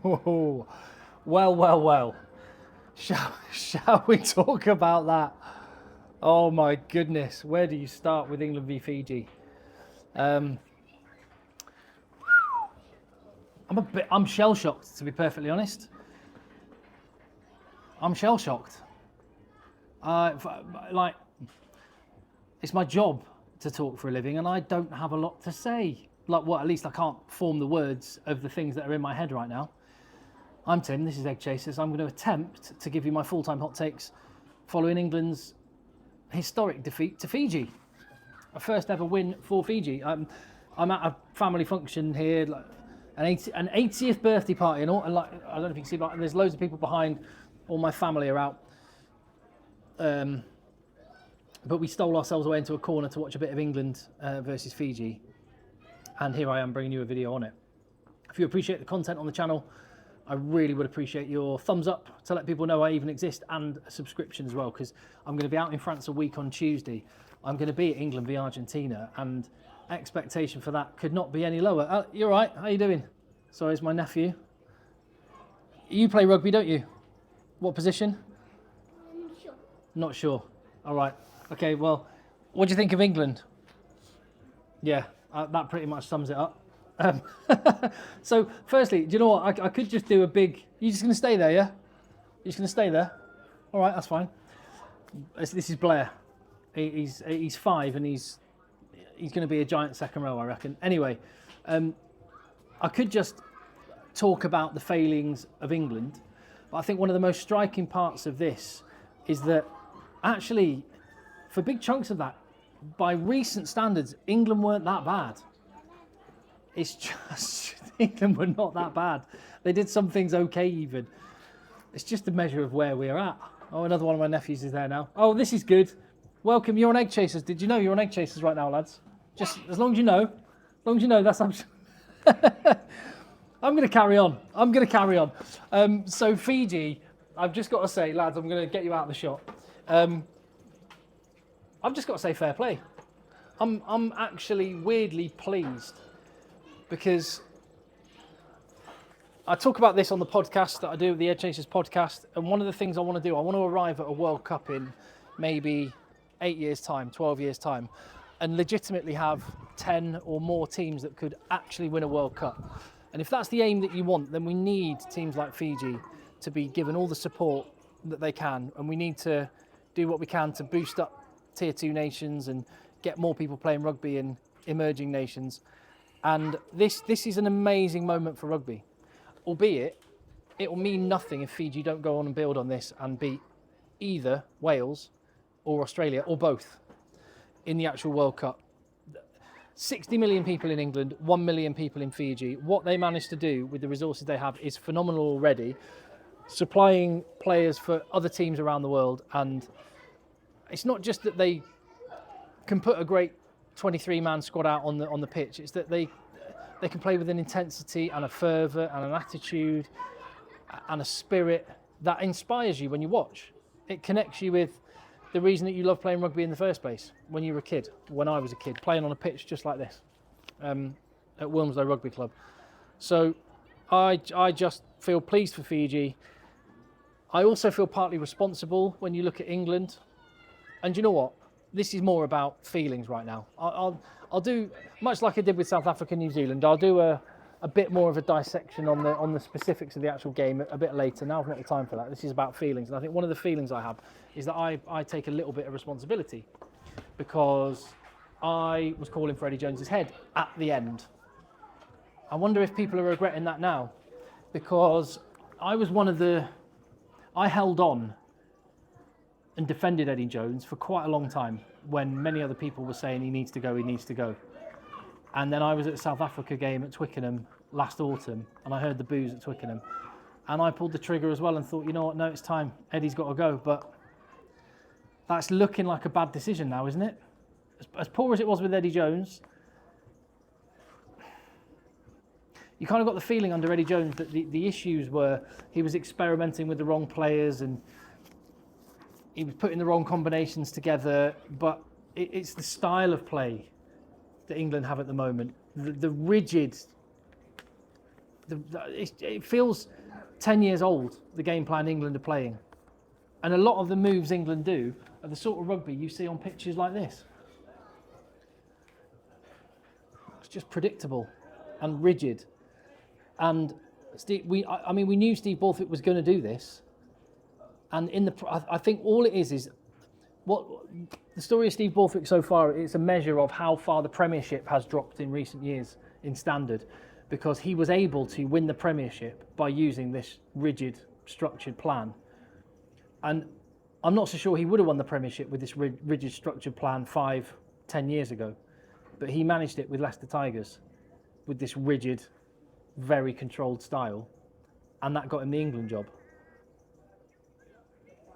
Oh, well. Shall we talk about that? Oh my goodness, where do you start with England v Fiji? I'm shell shocked, to be perfectly honest. I'm shell shocked. Like, it's my job to talk for a living, and I don't have a lot to say. At least I can't form the words of the things that are in my head right now. I'm Tim, this is Egg Chasers. I'm going to attempt to give you my full-time hot takes following England's historic defeat to Fiji. A first ever win for Fiji. I'm at a family function here, like an 80th birthday party and all, and I don't know if you can see, but there's loads of people behind. All my family are out. But we stole ourselves away into a corner to watch a bit of England versus Fiji. And here I am bringing you a video on it. If you appreciate the content on the channel, I really would appreciate your thumbs up to let people know I even exist, and a subscription as well, because I'm going to be out in France a week on Tuesday. I'm going to be at England v Argentina, and expectation for that could not be any lower. You're right, how you doing? Sorry, it's my nephew. You play rugby, don't you? What position? Not sure. Not sure. All right. Okay, well, what do you think of England? Yeah, that pretty much sums it up. So, firstly, do you know what? I could just do a big... You're just going to stay there, yeah? You're just going to stay there? All right, that's fine. This is Blair. He's 5 and he's going to be a giant second row, I reckon. Anyway, I could just talk about the failings of England, but I think one of the most striking parts of this is that actually, for big chunks of that, by recent standards, England weren't that bad. It's just, England were not that bad. They did some things okay even. It's just a measure of where we're at. Oh, another one of my nephews is there now. Oh, this is good. Welcome, you're on Egg Chasers. Did you know you're on Egg Chasers right now, lads? Just as long as you know, that's... I'm going to carry on. So Fiji, I've just got to say, lads, I'm going to get you out of the shot. I've just got to say fair play. I'm actually weirdly pleased, because I talk about this on the podcast that I do, the Egg Chasers podcast, and one of the things I want to do, I want to arrive at a World Cup in maybe 8 years' time, 12 years' time, and legitimately have 10 or more teams that could actually win a World Cup. And if that's the aim that you want, then we need teams like Fiji to be given all the support that they can, and we need to do what we can to boost up tier 2 nations and get more people playing rugby in emerging nations. And this is an amazing moment for rugby, albeit it will mean nothing if Fiji don't go on and build on this and beat either Wales or Australia or both in the actual World Cup. 60 million people in England, 1 million people in Fiji. What they managed to do with the resources they have is phenomenal already, supplying players for other teams around the world. And it's not just that they can put a great 23-man squad out on the pitch, it's that they can play with an intensity and a fervour and an attitude and a spirit that inspires you when you watch. It connects you with the reason that you love playing rugby in the first place when you were a kid, when I was a kid, playing on a pitch just like this at Wilmslow Rugby Club. So I just feel pleased for Fiji. I also feel partly responsible when you look at England. And you know what? This is more about feelings right now. I'll do, much like I did with South Africa and New Zealand, I'll do a bit more of a dissection on the specifics of the actual game a bit later. Now's not the time for that. This is about feelings. And I think one of the feelings I have is that I take a little bit of responsibility, because I was calling for Eddie Jones's head at the end. I wonder if people are regretting that now, because I held on and defended Eddie Jones for quite a long time when many other people were saying he needs to go. And then I was at the South Africa game at Twickenham last autumn, and I heard the boos at Twickenham, and I pulled the trigger as well and thought, you know what, no, it's time, Eddie's got to go. But that's looking like a bad decision now, isn't it? As poor as it was with Eddie Jones, you kind of got the feeling under Eddie Jones that the issues were he was experimenting with the wrong players and he was putting the wrong combinations together, but it's the style of play that England have at the moment. The rigid it feels 10 years old, the game plan England are playing. And a lot of the moves England do are the sort of rugby you see on pitches like this. It's just predictable and rigid. And we knew Steve Borthwick was going to do this. And I think all it is what the story of Steve Borthwick so far. It's a measure of how far the Premiership has dropped in recent years in standard, because he was able to win the Premiership by using this rigid, structured plan. And I'm not so sure he would have won the Premiership with this rigid, structured plan 5-10 years ago. But he managed it with Leicester Tigers, with this rigid, very controlled style. And that got him the England job.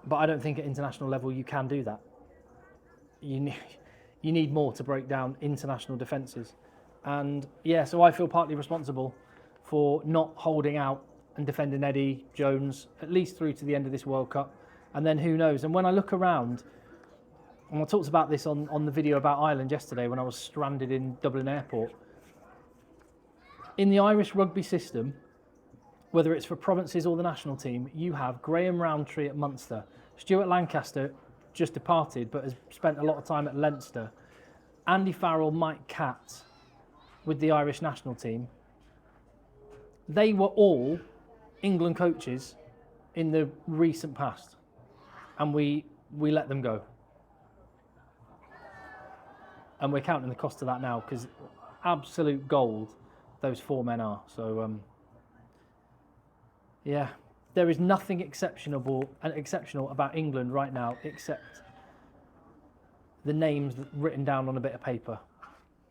But I don't think at international level you can do that. You need more to break down international defences. And yeah, so I feel partly responsible for not holding out and defending Eddie Jones, at least through to the end of this World Cup. And then who knows? And when I look around, and I talked about this on the video about Ireland yesterday when I was stranded in Dublin Airport. In the Irish rugby system, whether it's for provinces or the national team, you have Graham Rowntree at Munster, Stuart Lancaster, just departed but has spent a lot of time at Leinster, Andy Farrell, Mike Catt with the Irish national team. They were all England coaches in the recent past, and we let them go. And we're counting the cost of that now, because absolute gold those four men are. So, yeah, there is nothing exceptional about England right now except the names written down on a bit of paper.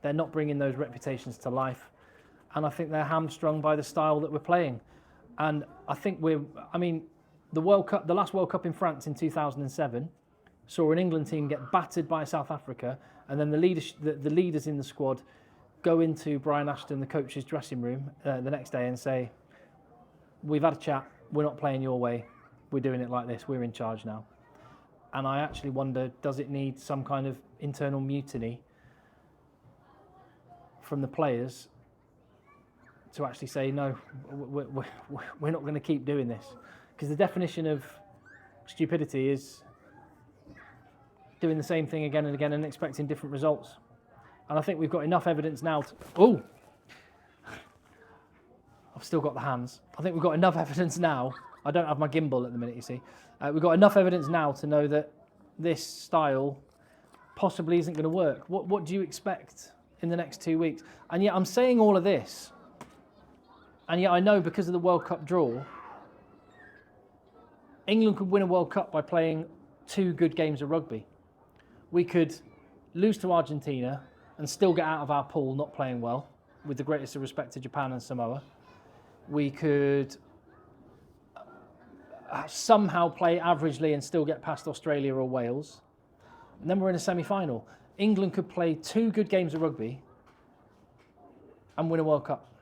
They're not bringing those reputations to life. And I think they're hamstrung by the style that we're playing. And I think the World Cup, the last World Cup in France in 2007, saw an England team get battered by South Africa, and then the leaders in the squad go into Brian Ashton, the coach's dressing room, the next day and say, "We've had a chat, we're not playing your way, we're doing it like this, we're in charge now." And I actually wonder, does it need some kind of internal mutiny from the players to actually say, no, we're not going to keep doing this? Because the definition of stupidity is doing the same thing again and again and expecting different results. And I think we've got enough evidence now to... I've still got the hands. I think we've got enough evidence now. I don't have my gimbal at the minute, you see. We've got enough evidence now to know that this style possibly isn't going to work. What do you expect in the next 2 weeks? And yet I'm saying all of this, and yet I know because of the World Cup draw, England could win a World Cup by playing 2 good games of rugby. We could lose to Argentina and still get out of our pool not playing well, with the greatest of respect to Japan and Samoa. We could somehow play averagely and still get past Australia or Wales. And then we're in a semi-final. England could play 2 good games of rugby and win a World Cup.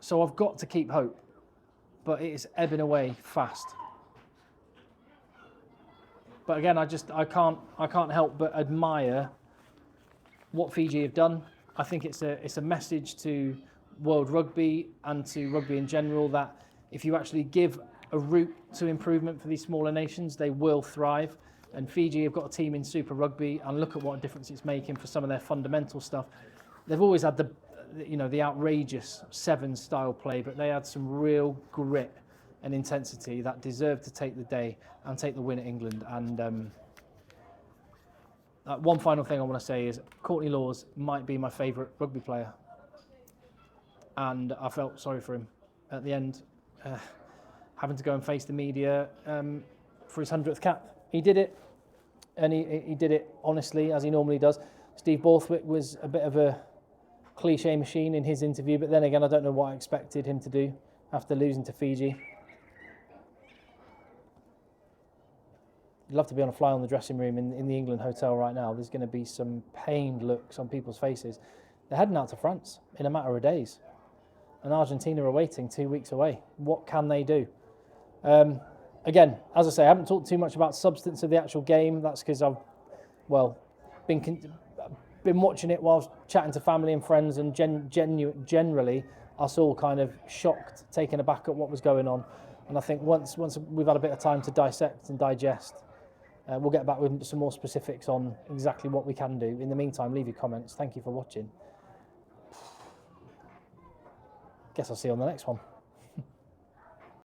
So I've got to keep hope, but it is ebbing away fast. But again, I can't help but admire what Fiji have done. I think it's a message to world rugby and to rugby in general that if you actually give a route to improvement for these smaller nations, they will thrive. And Fiji have got a team in Super Rugby, and look at what a difference it's making for some of their fundamental stuff. They've always had the outrageous sevens style play, but they had some real grit and intensity that deserved to take the day and take the win at England. And one final thing I want to say is Courtney Lawes might be my favourite rugby player, and I felt sorry for him at the end, having to go and face the media for his 100th cap. He did it, and he did it honestly, as he normally does. Steve Borthwick was a bit of a cliche machine in his interview, but then again, I don't know what I expected him to do after losing to Fiji. You'd love to be on a fly on the dressing room in the England hotel right now. There's going to be some pained looks on people's faces. They're heading out to France in a matter of days, and Argentina are waiting 2 weeks away. What can they do? Again, as I say, I haven't talked too much about substance of the actual game. That's because I've, been watching it whilst chatting to family and friends, and generally us all kind of shocked, taken aback at what was going on. And I think once we've had a bit of time to dissect and digest, we'll get back with some more specifics on exactly what we can do. In the meantime, leave your comments. Thank you for watching. Guess I'll see you on the next one.